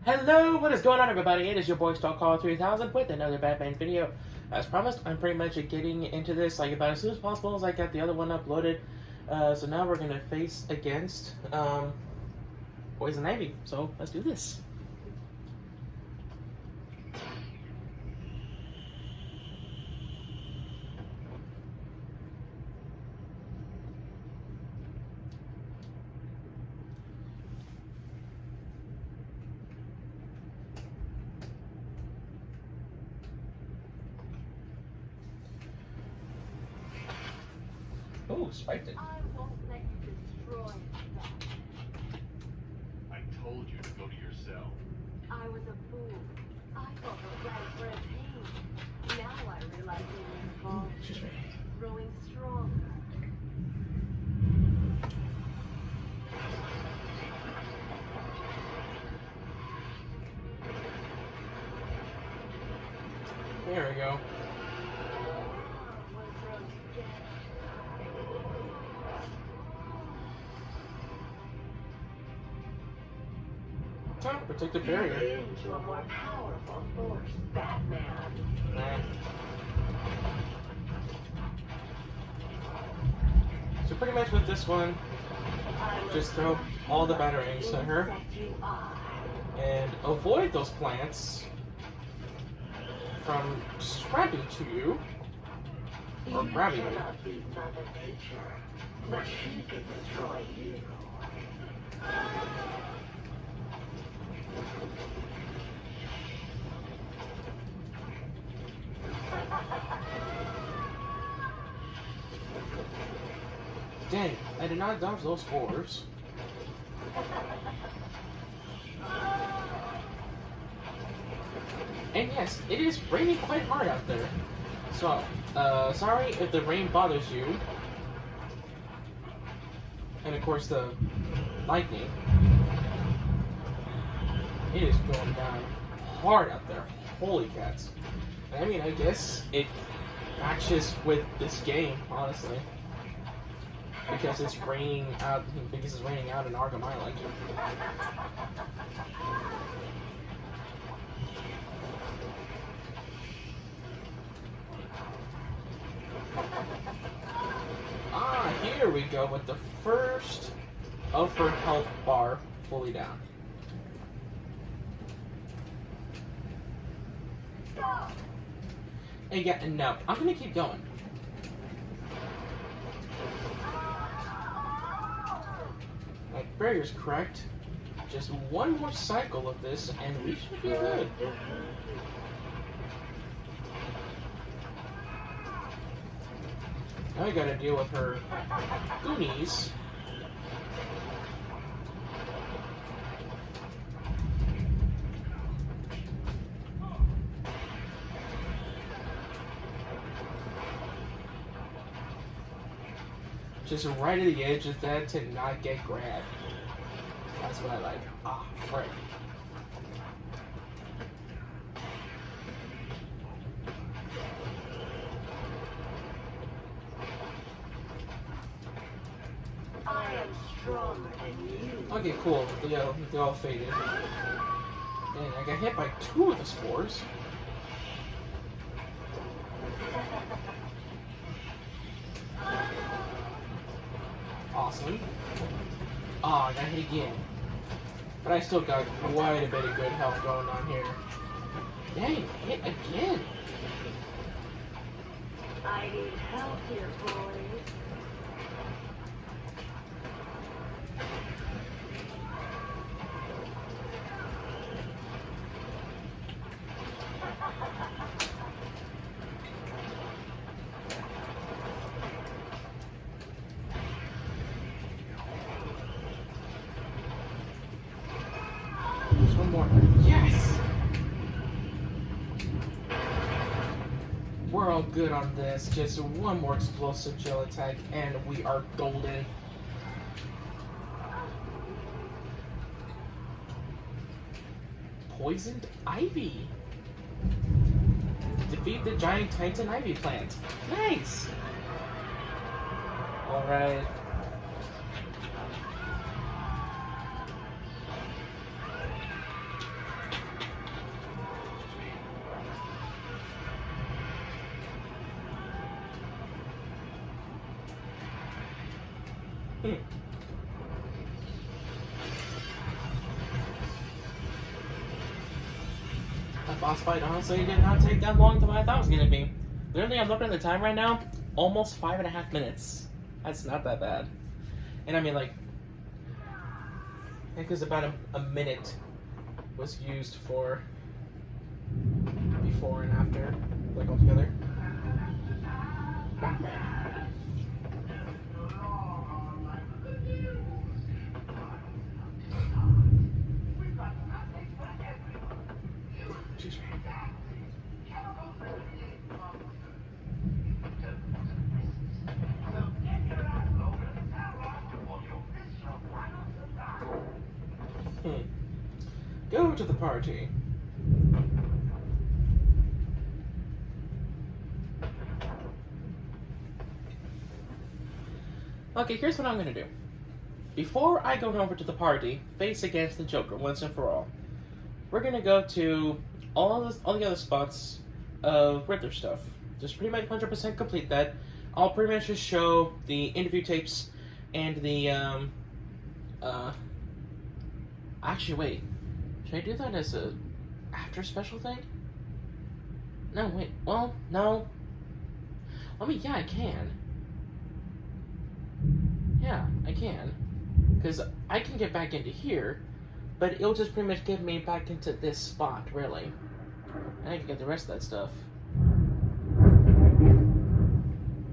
Hello, what is going on, everybody? It is your boy Stalker 3000 with another Batman video. As promised, I'm pretty much getting into this like about as soon as possible as I got the other one uploaded. So now we're gonna face against Poison Ivy. So let's do this. Oh, spiked it. I won't let you destroy that. I told you to go to your cell. I was a fool. I thought the right for a pain. Now I realize it involves Excuse me. growing stronger. There we go. We're grown together. Time to protect the barrier. Into a more powerful force, Batman. Nah. So pretty much with this one, just throw all the batarangs at her and avoid those plants from scrapping to you or grabbing you. Be Mother Nature, but she can destroy you. Dang, I did not dodge those spores. And yes, it is raining quite hard out there. So, sorry if the rain bothers you. And of course the lightning. It is going down hard out there. Holy cats. I mean, I guess it matches with this game, honestly. Because it's raining out in Arkham Island. Here we go with the first of her health bar fully down. And yeah, no, I'm gonna keep going. My barrier's correct. Just one more cycle of this and we should be good. Now I gotta deal with her goonies. Just right at the edge of that to not get grabbed. That's what I like. Ah, frick. I am stronger than you. Okay, cool. They all faded. Dang, I got hit by 2 of the spores. Awesome. Oh, I got hit again. But I still got quite a bit of good health going on here. Dang, hit again. I need help here, boys. Just one more. Yes! We're all good on this. Just one more explosive gel attack and we are golden. Poisoned Ivy. Defeat the giant Titan Ivy plant. Nice! Alright. That boss fight honestly did not take that long to what I thought it was gonna be. Literally, I'm looking at the time right now, almost 5.5 minutes. That's not that bad. And I mean, like, I think it's about a minute was used for before and after, like altogether. Excuse me. Go to the party. Okay, here's what I'm gonna do. Before I go over to the party, face against the Joker once and for all, we're gonna go to all the other spots of Riddler stuff. Just pretty much 100% complete that. I'll pretty much just show the interview tapes and the Actually, wait. Should I do that as a after special thing? No, wait. Well, no. I mean, yeah, I can. Yeah, I can. Because I can get back into here, but it'll just pretty much get me back into this spot, really. And I can get the rest of that stuff.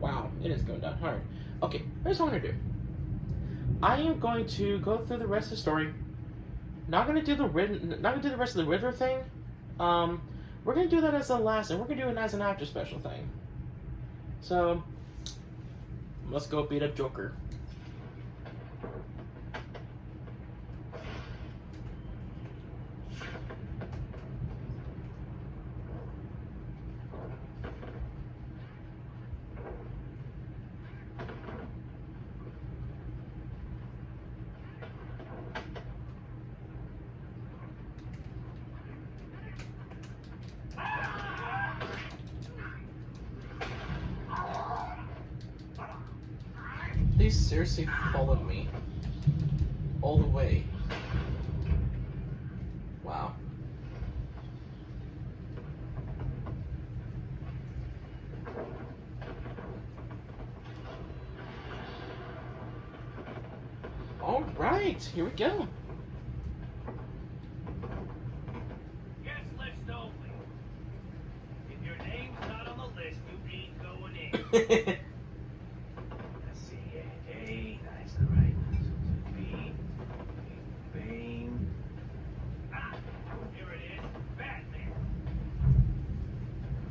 Wow, it is going down hard. Okay, here's what I'm going to do. I am going to go through the rest of the story. Not gonna do the rest of the Riddler thing. We're gonna do that as the last, and we're gonna do it as an after special thing. So let's go beat up Joker. They seriously followed me all the way. Wow. All right, here we go. Guest list only. If your name's not on the list, you ain't going in. Let's see. A, that's the right. B, Bane. Ah, here it is. Batman.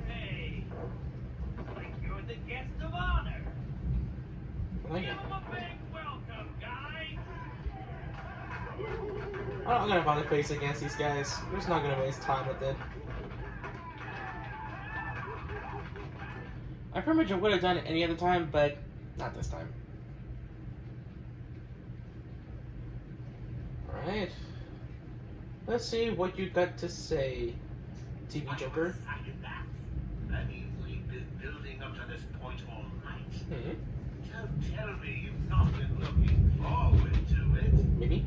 Hey, looks like you're the guest of honor. Well, Give yeah. him a big welcome, guys. I'm not gonna bother face against these guys. We're just not gonna waste time with it. I pretty much would have done it any other time, but not this time. Alright. Let's see what you got to say, TV Joker. That means we've been building up to this point all night. Hmm. Don't tell me you've not been looking forward to it. Maybe?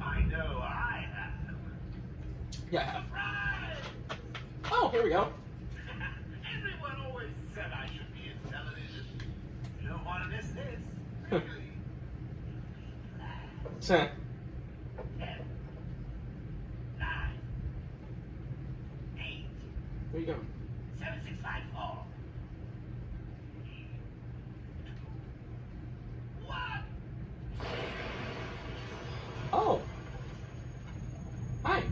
I know I have. Yeah, I have. Surprise! Oh, here we go. Everyone always said I should be in television. You don't want to miss this. Really? So, 10, 9, 8, here we go. 7, 6, 5, 4. 1. Oh. Hi.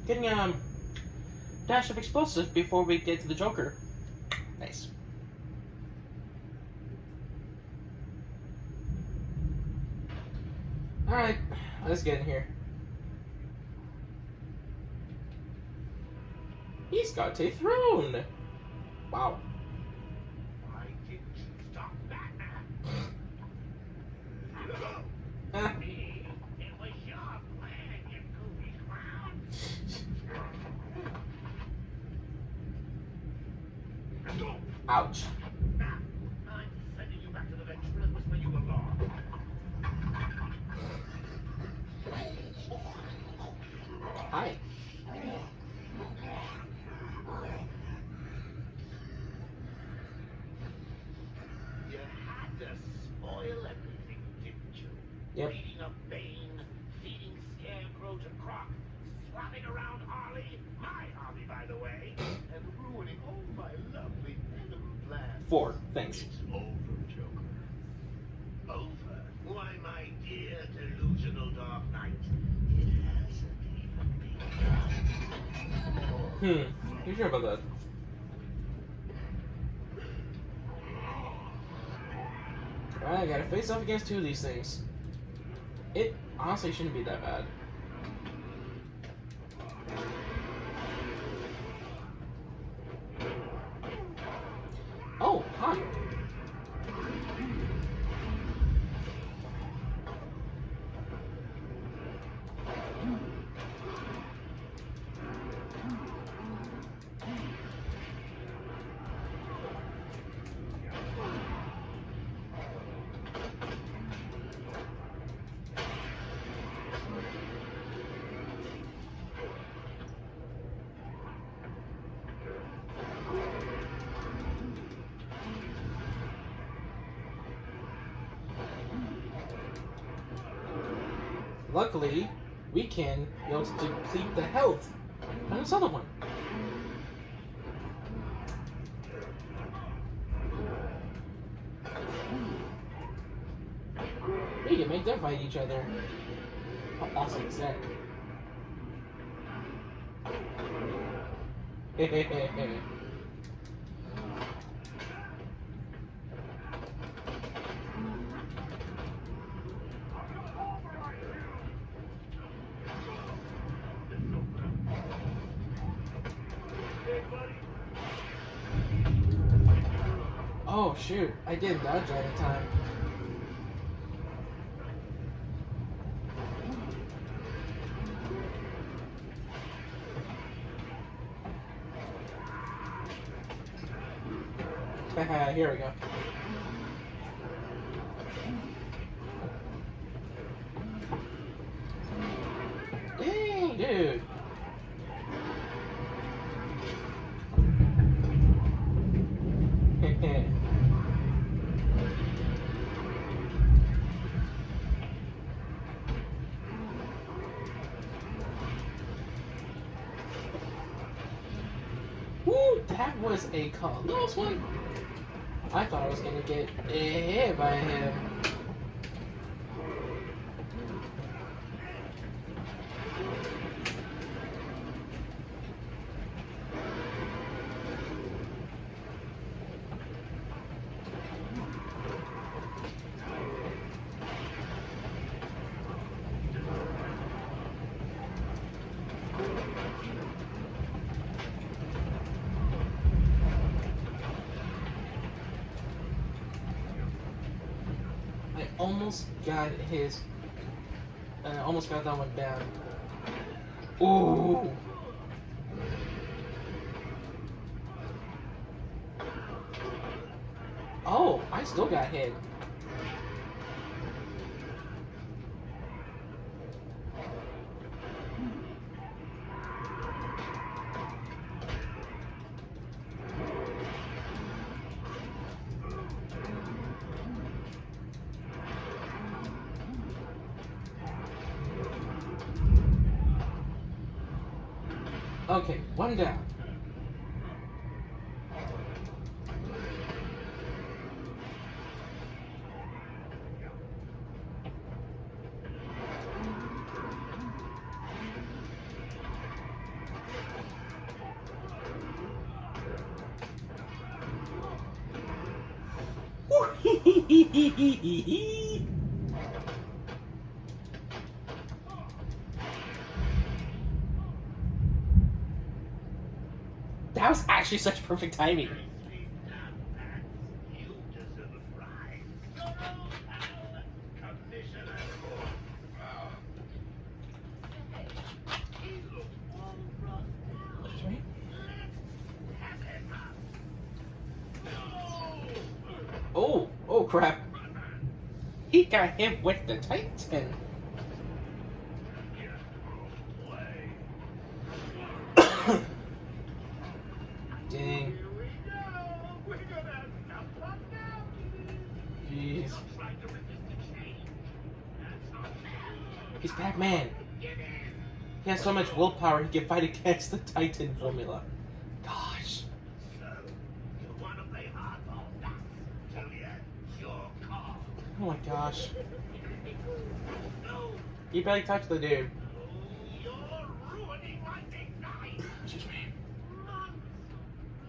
Getting dash of explosives before we get to the Joker. Nice. Alright, let's get in here. He's got a throne! Wow. Why didn't you stop Batman? Ah. Me, it was your plan, you goofy clown. Ouch. Hi. You had to spoil everything, didn't you? Yep. Beating up Bane, feeding Scarecrow to Croc, slapping around Harley, my Harley, by the way, and ruining all my lovely Venom plans. 4. Thanks. It's over, Joker. Over? Why, my dear delusional Dark Knight, it hasn't even begun. You sure about that? Alright, I gotta face off against 2 of these things. It honestly shouldn't be that bad. Oh, hi. Luckily, we can be able to deplete the health on this other one. We can make them fight each other. How awesome is that? Oh shoot, I didn't dodge that in time. Haha, here we go. Dang, dude. Woo, that was a close one. I thought I was gonna get hit by him. Almost got his. Almost got that one down. Ooh. Oh, I still got hit. Okay, one down. That was actually such perfect timing. You deserve a prize. Your own pal, Commissioner Gordon. He looks all run down. Excuse me? Have him up. No! Oh crap. He got hit with the Titan. Play. He's Batman. He has so much willpower he can fight against the Titan formula. Gosh. So, you want to play hardball, Bats? Julia, your call. Oh my gosh. No, You barely touched the dude. you're ruining my big night. Excuse me. Months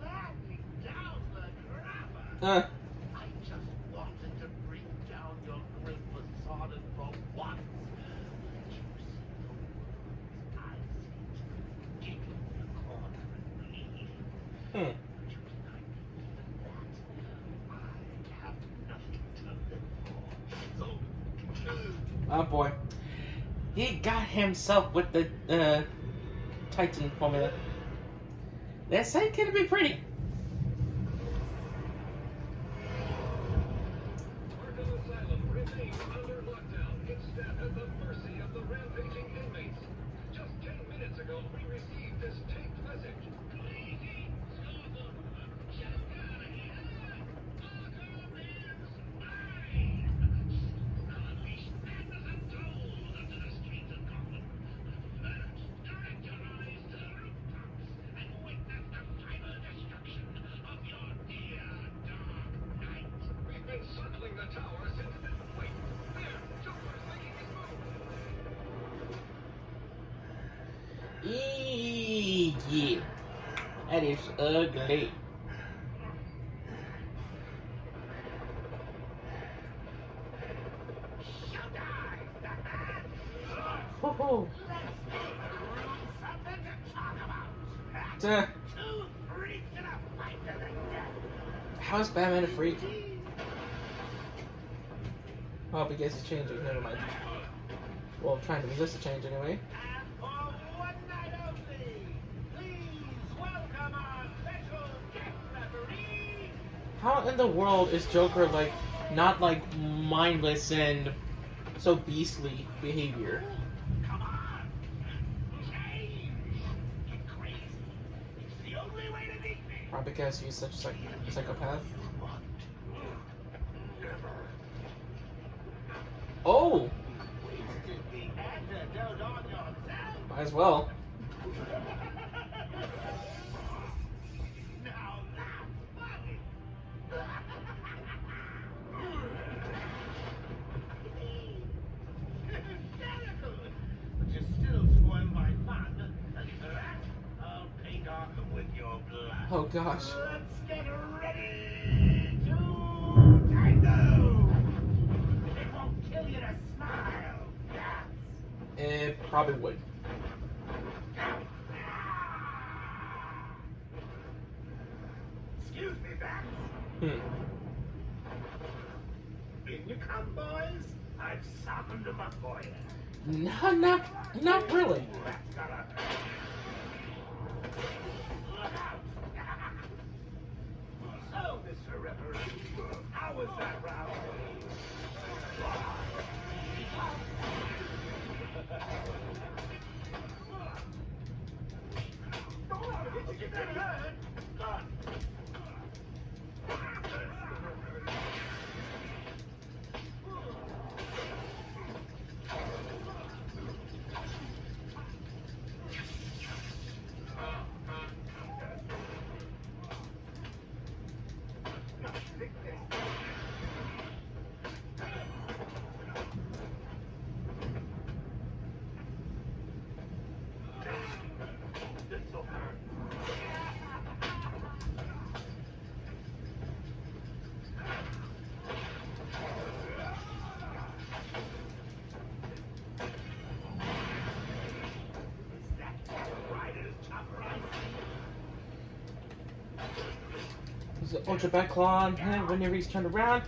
flattening down the grabber. I just wanted to bring down your great facade and for once. Let you see the words I see. Get in the corner and leave. Hmm. But you denied me even that. I have nothing to live for. So, Oh boy. He got himself with the Titan formula. That site can be pretty. Arkham Asylum remains under lockdown. Its staff at the mercy of the rampaging inmates. Just 10 minutes ago, we received this taped message. Greetings, Gotham. Just got here. Arkham is mine. Unleash madness and gold onto the streets of Gotham. Direct your eyes to the rooftops and witness the final destruction of your dear Dark Knight. We've been circling the tower since then. Wait, there, Joker's making his move. Yeah. That is ugly. Woohoo. something to talk about. Duh. Two freaks in a fight to the death. How is Batman a freak? Oh, because he's changing. Never mind. Well, trying to resist the change anyway. And for one night only, please welcome our special guest referee. How in the world is Joker like not like mindless and so beastly behavior? Come on, change, get crazy. It's the only way to beat me. Probably because he's such a psychopath. Oh, Wasted the antidote on yourself. might as well. Now that's funny. Hysterical, but you're still spoiled my fun. And for that, I'll paint Arkham with your blood. Oh gosh. Let's get ready to tango. It won't kill you to smile. That's It probably would. Excuse me, Bats. Hmm. In you come, boys. I've softened them up for you. No, not really. That's gotta hurt. Look out! So, Mr. Referee, how was that round? Did you get hurt? Done. This'll hurt. Is that Rider's top right? There's an ultra back claw on him. Whenever he's turned around,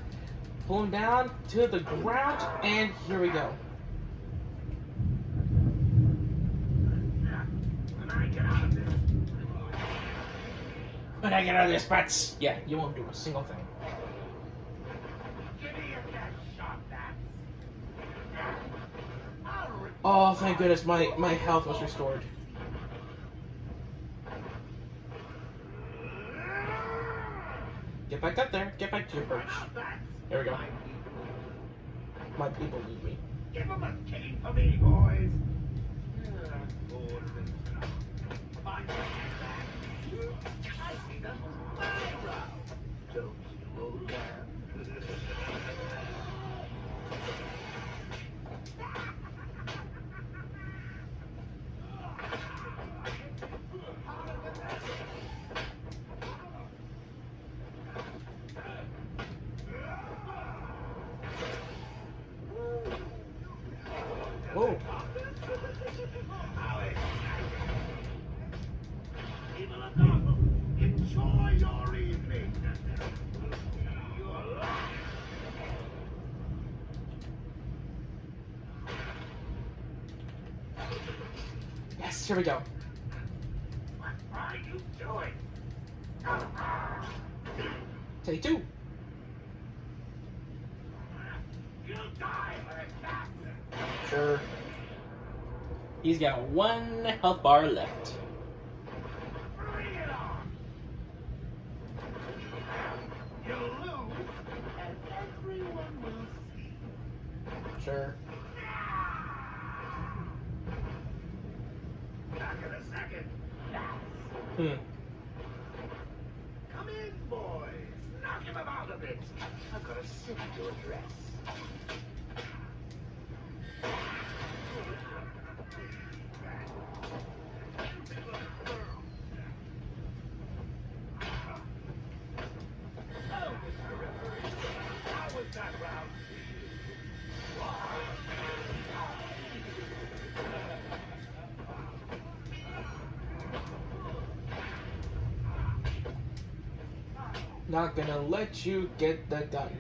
pull him down to the ground, and here we go. When I get out of this, When I get out of this, Bats. Yeah, you won't do a single thing. give me your best shot, Bats. I'll rip Oh, thank goodness, my health was restored. Get back up there. Get back to your perch. out, Bats. There we go. My people need me. Give him a cane for me, boy. People of Gotham, enjoy your evening. You're lost. Yes, here we go. What are you doing? Take 2. You'll die like that. Sure. He's got 1 health bar left. Bring it on. You'll lose, and everyone will see. Sure. Back in a second. Hmm. Come in, boys. Knock him about a bit. I've got a city to address. So, Mr. Referee, how was that round Not gonna let you get that done.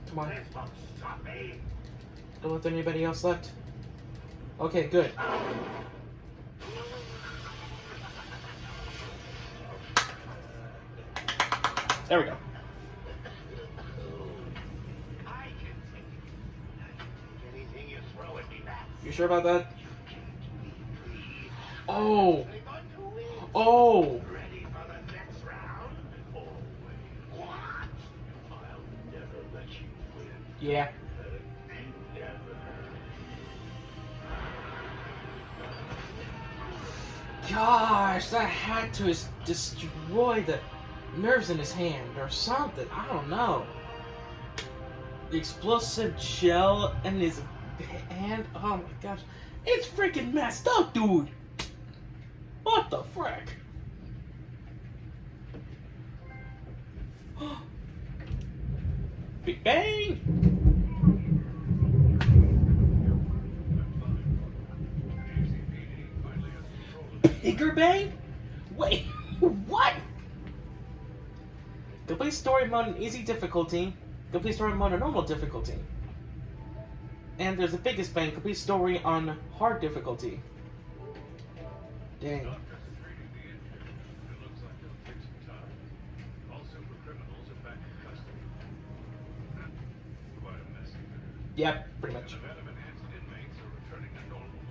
Come on. Stop me! Don't let anybody else left. Okay, good. There we go. I can take anything you throw at me, Matt. You sure about that? Oh! Oh! Ready for the next round? Always. What? I'll never let you win. Yeah. Never. Gosh, that had to destroy the nerves in his hand or something. I don't know. The explosive gel in his hand. Oh my gosh. It's freaking messed up, dude. What the frick? Big Bang! Bigger Bang? Wait, what? Complete story mode on easy difficulty. Complete story mode on normal difficulty. And there's the biggest bang. Complete story on hard difficulty. Dang. Doctors are treating the injured. It looks like they'll take some time. All super criminals are back in custody. Quite a messy there. Yep, pretty And much. the venom-enhanced inmates are returning to normal.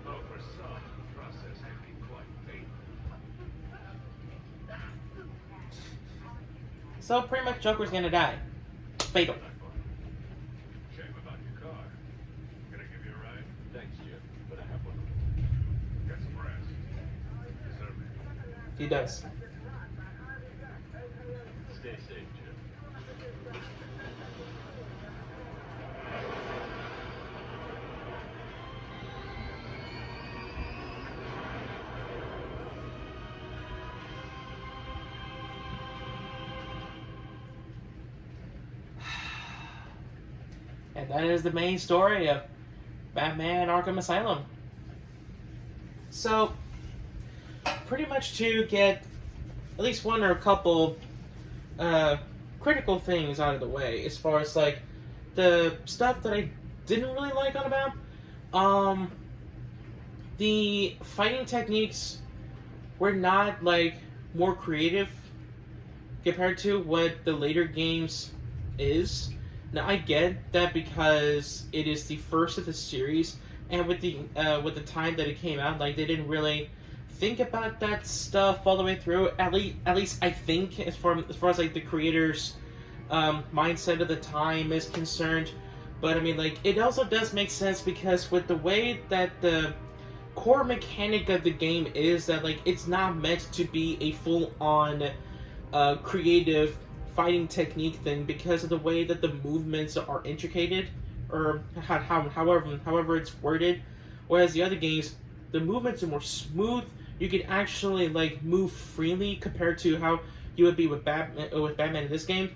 Though for some, the process can be quite painful. So pretty much Joker's gonna die. Fatal. Shame about your car. Can I give you a ride? Thanks, Jim, but I have one. Get some rest. Deserve it. He does. Stay safe, Jim. And that is the main story of Batman Arkham Asylum. So, pretty much to get at least one or a couple critical things out of the way, as far as like the stuff that I didn't really like on about, the fighting techniques were not like more creative compared to what the later games is. Now I get that because it is the first of the series, and with the time that it came out, like they didn't really think about that stuff all the way through. At least I think, as far as like the creators' mindset of the time is concerned. But I mean, like it also does make sense because with the way that the core mechanic of the game is that like it's not meant to be a full-on creative fighting technique thing because of the way that the movements are intricated, or however it's worded. Whereas the other games, the movements are more smooth. You can actually like move freely compared to how you would be with Batman in this game.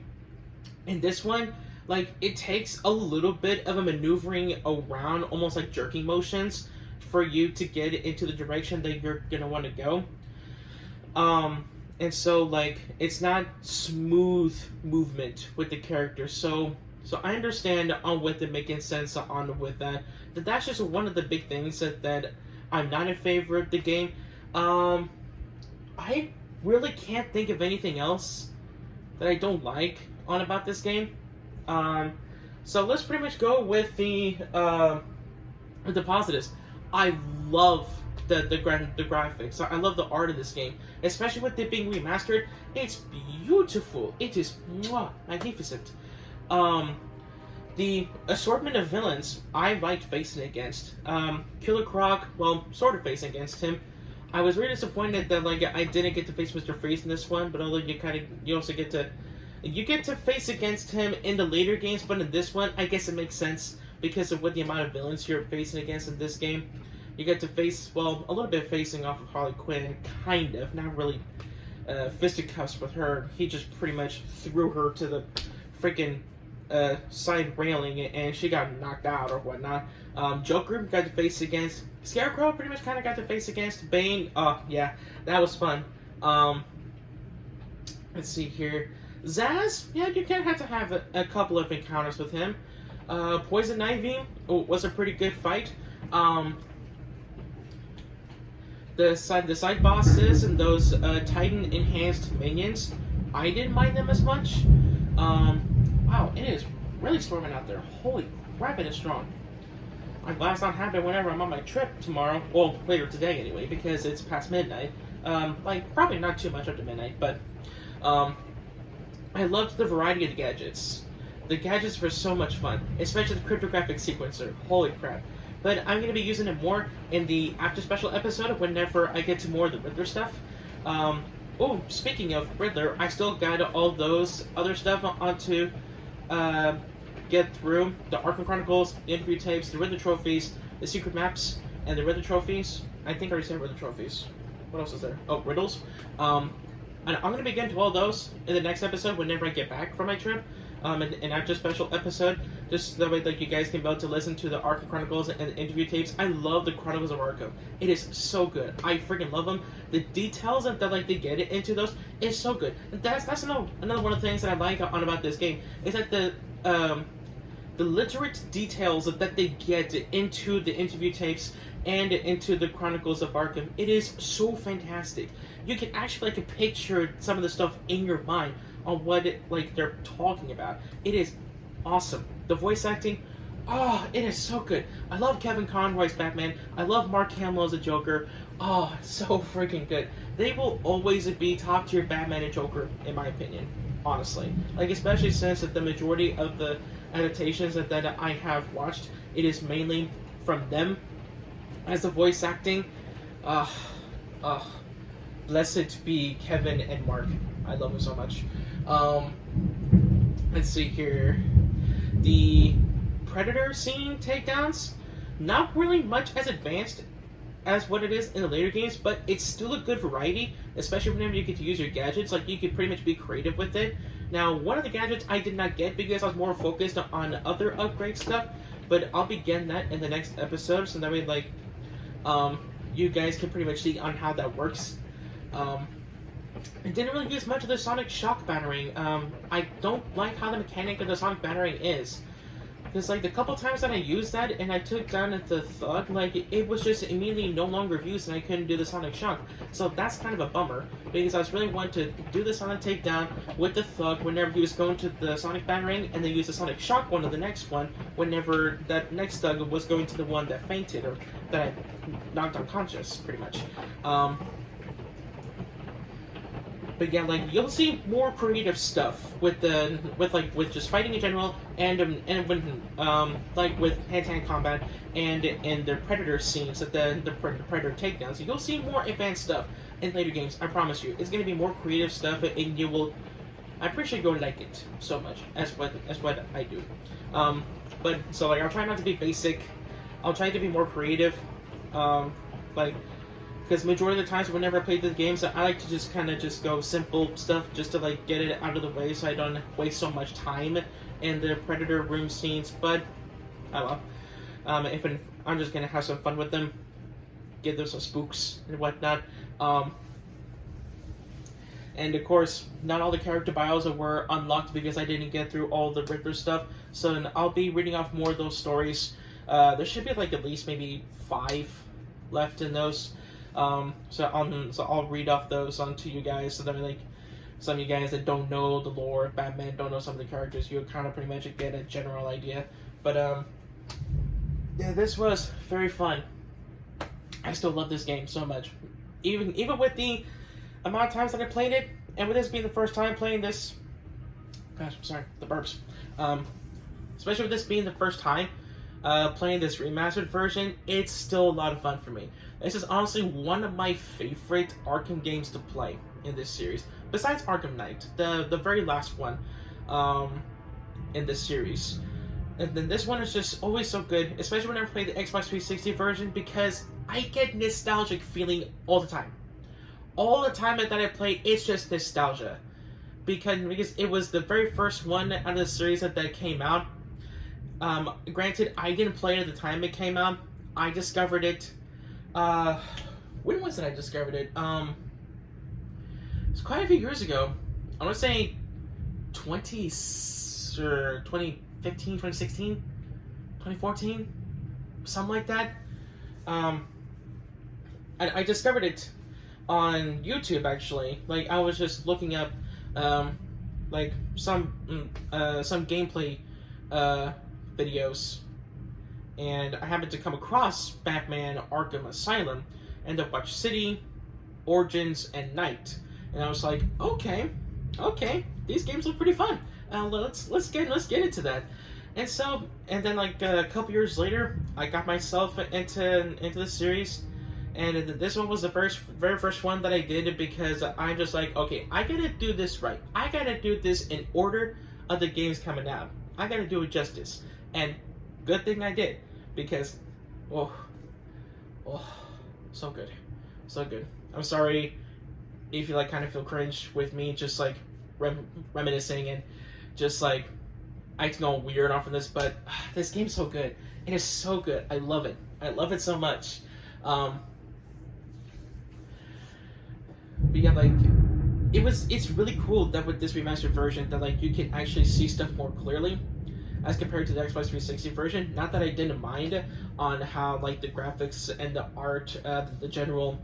In this one, like it takes a little bit of a maneuvering around, almost like jerking motions, for you to get into the direction that you're gonna want to go. And so like it's not smooth movement with the character. So I understand on with it making sense on with that. That's just one of the big things that I'm not in favor of the game. I really can't think of anything else that I don't like on about this game. So let's pretty much go with the positives. I love the graphics. I love the art of this game, especially with it being remastered. It's beautiful. It is magnificent. The assortment of villains I liked facing against. Killer Croc, well, sort of facing against him. I was really disappointed that like I didn't get to face Mr. Freeze in this one, but although you also get to face against him in the later games, but in this one, I guess it makes sense because of what the amount of villains you're facing against in this game. You get to face, well, a little bit facing off of Harley Quinn, kind of, not really fisticuffs with her. He just pretty much threw her to the freaking side railing and she got knocked out or whatnot. Joker got to face against Scarecrow, pretty much kind of got to face against Bane. Yeah, that was fun. Let's see here. Zaz, yeah, you can have to have a couple of encounters with him. Poison Ivy was a pretty good fight. The side bosses and those Titan enhanced minions, I didn't mind them as much. Wow, it is really storming out there. Holy crap, it is strong. I'm glad it's not happening whenever I'm on my trip tomorrow. Well, later today anyway, because it's past midnight. Like, probably not too much after midnight, but I loved the variety of the gadgets. The gadgets were so much fun, especially the cryptographic sequencer. Holy crap. But I'm going to be using it more in the after special episode whenever I get to more of the Riddler stuff. Oh, speaking of Riddler, I still got all those other stuff onto get through the Arkham Chronicles, the interview tapes, the Riddler trophies, the secret maps, and the Riddler trophies. I think I already said Riddler trophies. What else is there? Oh, riddles. And I'm going to be getting to all those in the next episode whenever I get back from my trip. An after special episode, just so that way like you guys can be able to listen to the Arkham Chronicles and the interview tapes. I love the Chronicles of Arkham. It is so good. I freaking love them. The details that like they get into those is so good. That's another one of the things that I like on about this game is that the literate details that they get into the interview tapes and into the Chronicles of Arkham. It is so fantastic. You can actually like picture some of the stuff in your mind on what they're talking about. It is awesome. The voice acting, it is so good. I love Kevin Conroy's Batman. I love Mark Hamill as a Joker. So freaking good. They will always be top tier Batman and Joker in my opinion, honestly. Like especially since that the majority of the adaptations that I have watched, it is mainly from them as the voice acting. Blessed be Kevin and Mark. I love them so much. Let's see here. The Predator scene takedowns, not really much as advanced as what it is in the later games, but it's still a good variety, especially whenever you get to use your gadgets. Like, you can pretty much be creative with it. Now, one of the gadgets I did not get because I was more focused on other upgrade stuff, but I'll be getting that in the next episode, so that way, like, you guys can pretty much see on how that works. I didn't really use much of the Sonic Shock Battering. I don't like how the mechanic of the Sonic Battering is. Because, like, the couple times that I used that and I took down the Thug, like, it was just immediately no longer used and I couldn't do the Sonic Shock. So that's kind of a bummer. Because I was really wanting to do the Sonic Takedown with the Thug whenever he was going to the Sonic Battering, and then use the Sonic Shock one to the next one whenever that next Thug was going to the one that fainted or that I knocked unconscious, pretty much. But yeah, like you'll see more creative stuff with just fighting in general, and when like with hand-to-hand combat and in the predator scenes, at the predator takedowns, you'll see more advanced stuff in later games. I promise you, it's gonna be more creative stuff, and you will. I'm pretty sure you'll like it so much as what I do. But so like I'll try not to be basic. I'll try to be more creative. Like. Because majority of the times whenever I play the games, I like to just kind of just go simple stuff just to like get it out of the way so I don't waste so much time in the Predator room scenes. But, oh well. If I'm just going to have some fun with them, give them some spooks and whatnot. And of course, not all the character bios were unlocked because I didn't get through all the Riddler stuff. So I'll be reading off more of those stories. There should be like at least maybe 5 left in those. So I'll read off those onto you guys, so that like some of you guys that don't know the lore of Batman, don't know some of the characters, you'll kind of pretty much get a general idea. But yeah, this was very fun. I still love this game so much, even with the amount of times that I played it, and with this being the first time playing this. Gosh, I'm sorry, the burps. Especially with this being the first time playing this remastered version, it's still a lot of fun for me. This is honestly one of my favorite Arkham games to play in this series, besides Arkham Knight, the very last one in this series. And then this one is just always so good, especially when I play the Xbox 360 version, because I get nostalgic feeling all the time. All the time that I play, it's just nostalgia. Because it was the very first one out of the series that came out. Granted, I didn't play it at the time it came out. I discovered it. When was it I discovered it? It's quite a few years ago. I want to say 2015, 2016, 2014, something like that. I discovered it on YouTube, actually. Like, I was just looking up, like, some gameplay, videos, and I happened to come across Batman Arkham Asylum, and the Watch City, Origins, and Night, and I was like, okay, these games look pretty fun. Let's get into that. And then like a couple years later, I got myself into the series, and this one was the very first one that I did, because I'm just like, okay, I gotta do this right. I gotta do this in order of the games coming out. I gotta do it justice. And good thing I did, because, oh, so good. I'm sorry if you like kind of feel cringe with me, just like reminiscing and just like acting all weird off of this, but this game's so good. It is so good. I love it. I love it so much. But yeah, like, it's really cool that with this remastered version that like you can actually see stuff more clearly as compared to the Xbox 360 version. Not that I didn't mind on how like the graphics and the art, the general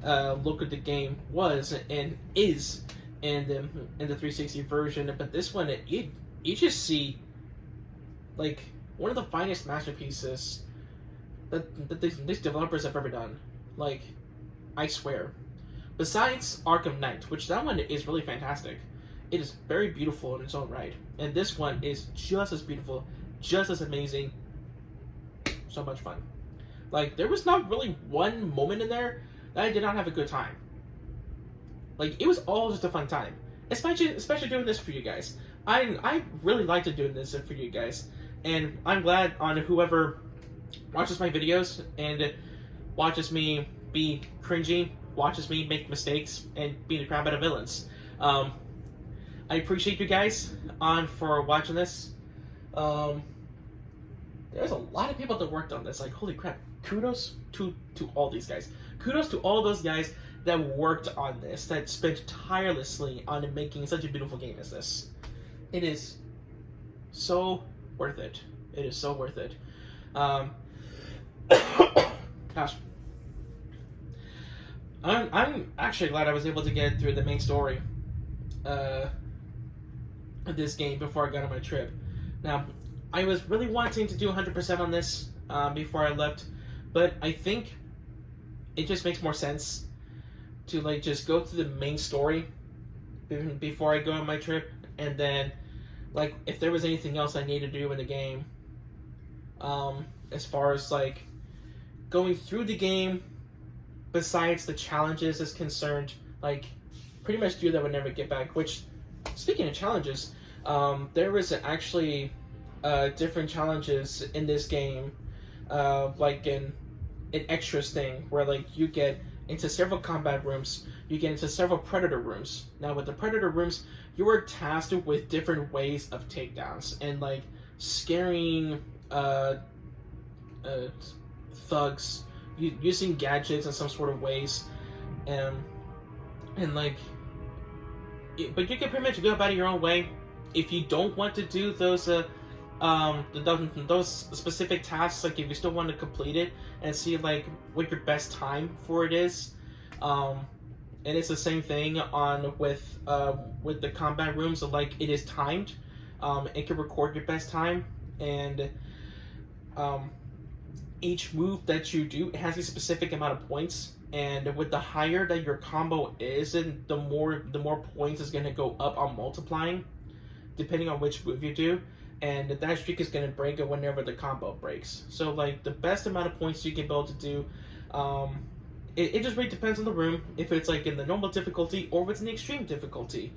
look of the game was and is in the 360 version, but this one you just see like one of the finest masterpieces that these developers have ever done. Like, I swear. Besides Arkham Knight, which that one is really fantastic. It is very beautiful in its own right. And this one is just as beautiful, just as amazing. So much fun. Like, there was not really one moment in there that I did not have a good time. Like, it was all just a fun time. Especially doing this for you guys. I really like to do this for you guys. And I'm glad on whoever watches my videos and watches me be cringy, watches me make mistakes, and beat the crap out of villains. I appreciate you guys for watching this. There's a lot of people that worked on this. Like, holy crap. Kudos to all these guys. Kudos to all those guys that worked on this, that spent tirelessly on making such a beautiful game as this. It is so worth it. It is so worth it. Gosh. I'm actually glad I was able to get through the main story of this game before I got on my trip. Now, I was really wanting to do 100% on this before I left, but I think it just makes more sense to like just go through the main story before I go on my trip, and then like if there was anything else I needed to do in the game, as far as like going through the game besides the challenges is concerned, like pretty much do that whenever I get back. Which, speaking of challenges, there was actually different challenges in this game, like an extras thing where like you get into several combat rooms, you get into several predator rooms. Now with the predator rooms, you are tasked with different ways of takedowns and like scaring thugs using gadgets in some sort of ways, and like, but you can pretty much go about it your own way. If you don't want to do those those specific tasks, like if you still want to complete it and see like what your best time for it is, and it's the same thing on with the combat rooms. So like it is timed, it can record your best time, and each move that you do, it has a specific amount of points, and with the higher that your combo is, and the more points is going to go up on multiplying, depending on which move you do, and that streak is going to break whenever the combo breaks. So like the best amount of points you can be able to do, it just really depends on the room, if it's like in the normal difficulty or if it's in the extreme difficulty.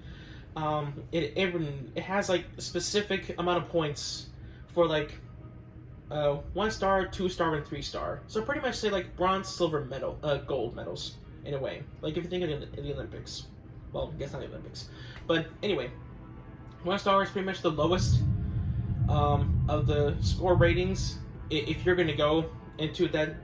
It has like a specific amount of points for like 1 star, 2 star, and 3 star. So pretty much say like bronze, silver, medal, gold medals in a way. Like if you think of the Olympics, well, I guess not the Olympics, but anyway, 1 star is pretty much the lowest of the score ratings. If you're gonna go into that,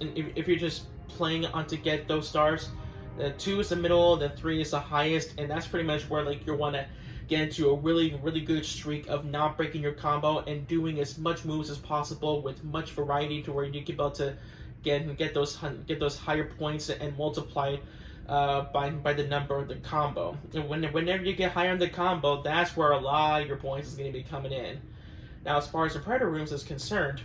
if you're just playing on to get those stars, the 2 is the middle, the 3 is the highest, and that's pretty much where like you want to get into a really good streak of not breaking your combo and doing as much moves as possible with much variety, to where you can be able to get those higher points and multiply by the number of the combo. And whenever you get higher in the combo, that's where a lot of your points is going to be coming in. Now, as far as the predator rooms is concerned,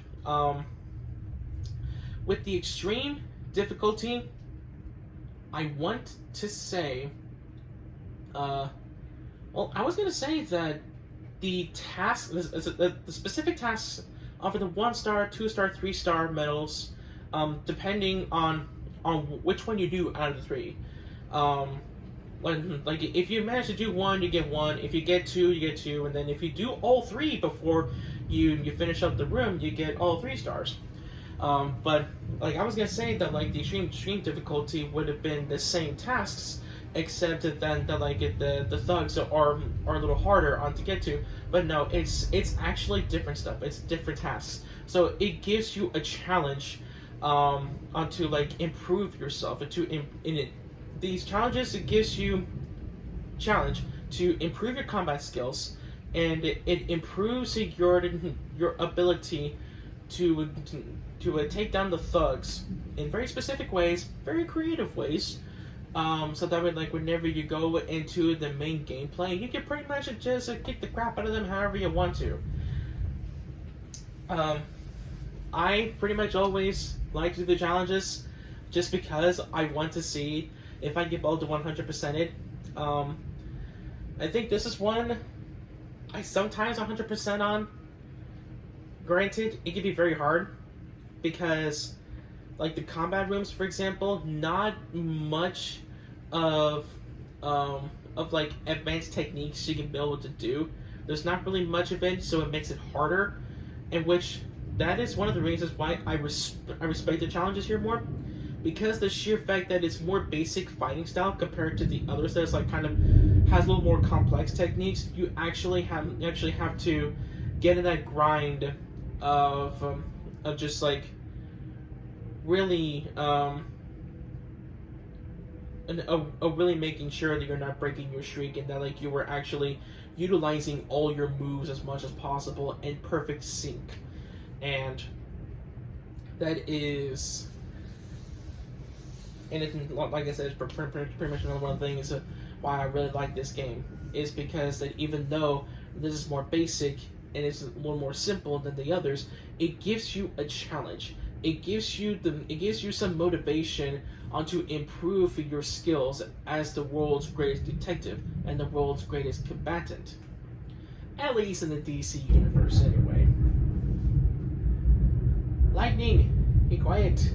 with the extreme difficulty, I want to say, well, I was going to say that the tasks, the specific tasks offer the 1 star, 2 star, 3 star medals, depending on which one you do out of the 3. Like if you manage to do 1, you get 1. If you get 2, you get 2. And then if you do all 3 before you finish up the room, you get all 3 stars. But like I was gonna say that like the extreme difficulty would have been the same tasks, except that the thugs are a little harder on to get to. But no, it's actually different stuff. It's different tasks. So it gives you a challenge to like improve yourself. These challenges, it gives you challenge to improve your combat skills, and it improves your ability to take down the thugs in very specific ways, very creative ways. So that way, like whenever you go into the main gameplay, you can pretty much just kick the crap out of them however you want to. I pretty much always like to do the challenges just because I want to see if I get able to 100% it. I think this is one I sometimes 100% on. Granted, it can be very hard because, like the combat rooms, for example, not much of like advanced techniques you can be able to do. There's not really much of it, so it makes it harder. In which that is one of the reasons why I respect the challenges here more, because the sheer fact that it's more basic fighting style compared to the others that's like kind of has a little more complex techniques. You actually have to get in that grind of just like really really making sure that you're not breaking your streak, and that like you were actually utilizing all your moves as much as possible in perfect sync. And that is, and it, like I said, it's pretty much another one of the things why I really like this game, is because that even though this is more basic and it's a little more simple than the others, it gives you a challenge. it gives you some motivation on to improve your skills as the world's greatest detective and the world's greatest combatant. At least in the DC universe, anyway. Lightning, be quiet.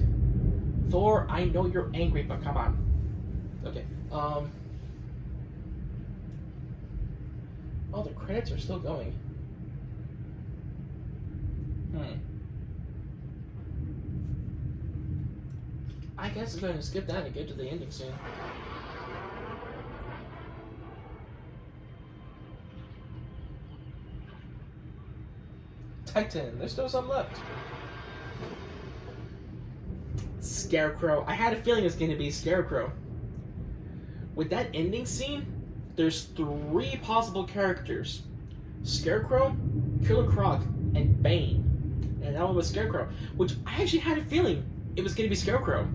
Thor, I know you're angry, but come on. Okay. Oh, the credits are still going. I guess I'm going to skip that and get to the ending soon. Titan, there's still some left. Scarecrow. I had a feeling it was going to be Scarecrow. With that ending scene, there's 3 possible characters. Scarecrow, Killer Croc, and Bane. And that one was Scarecrow. Which I actually had a feeling it was going to be Scarecrow.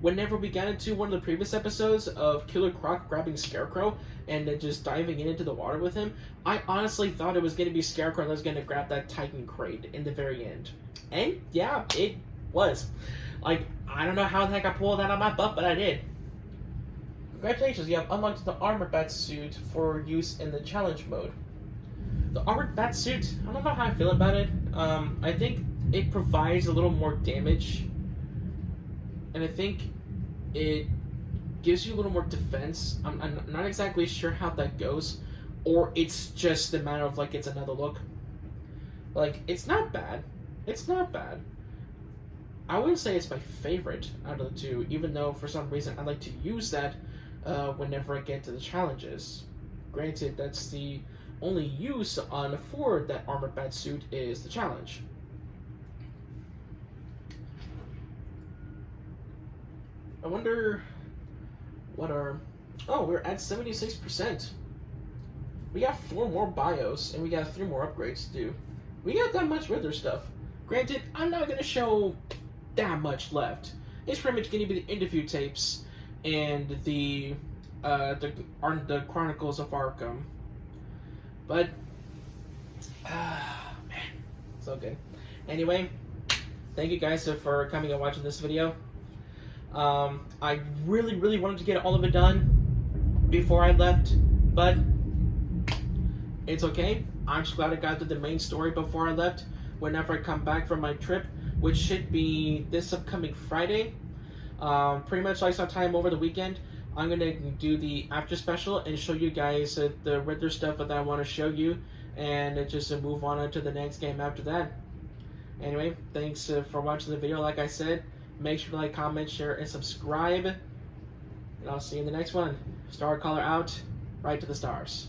Whenever we got into one of the previous episodes of Killer Croc grabbing Scarecrow and then just diving into the water with him, I honestly thought it was going to be Scarecrow that was going to grab that Titan crate in the very end. And yeah, it was. Like, I don't know how the heck I pulled that out of my butt, but I did. Congratulations, you have unlocked the armored bat suit for use in the challenge mode. The armored bat suit, I don't know how I feel about it. I think it provides a little more damage. And I think it gives you a little more defense. I'm not exactly sure how that goes. Or it's just a matter of, like, it's another look. Like, it's not bad. It's not bad. I wouldn't say it's my favorite out of the 2, even though for some reason I like to use that whenever I get to the challenges. Granted, that's the only use on for that armored bat suit is the challenge. I wonder what our... Oh, we're at 76%. We got 4 more bios, and we got 3 more upgrades to do. We got that much Riddler stuff. Granted, I'm not going to show that much left. It's pretty much going to be the interview tapes and the Chronicles of Arkham. But, man, so good. Anyway, thank you guys for coming and watching this video. I really wanted to get all of it done before I left, but it's okay. I'm just glad I got to the main story before I left. Whenever I come back from my trip, which should be this upcoming Friday, pretty much like sometime over the weekend, I'm gonna do the after special and show you guys the Riddler stuff that I want to show you, and just move on to the next game after that. Anyway, thanks for watching the video. Like I said, make sure to like, comment, share, and subscribe. And I'll see you in the next one. Star Caller out. Right to the stars.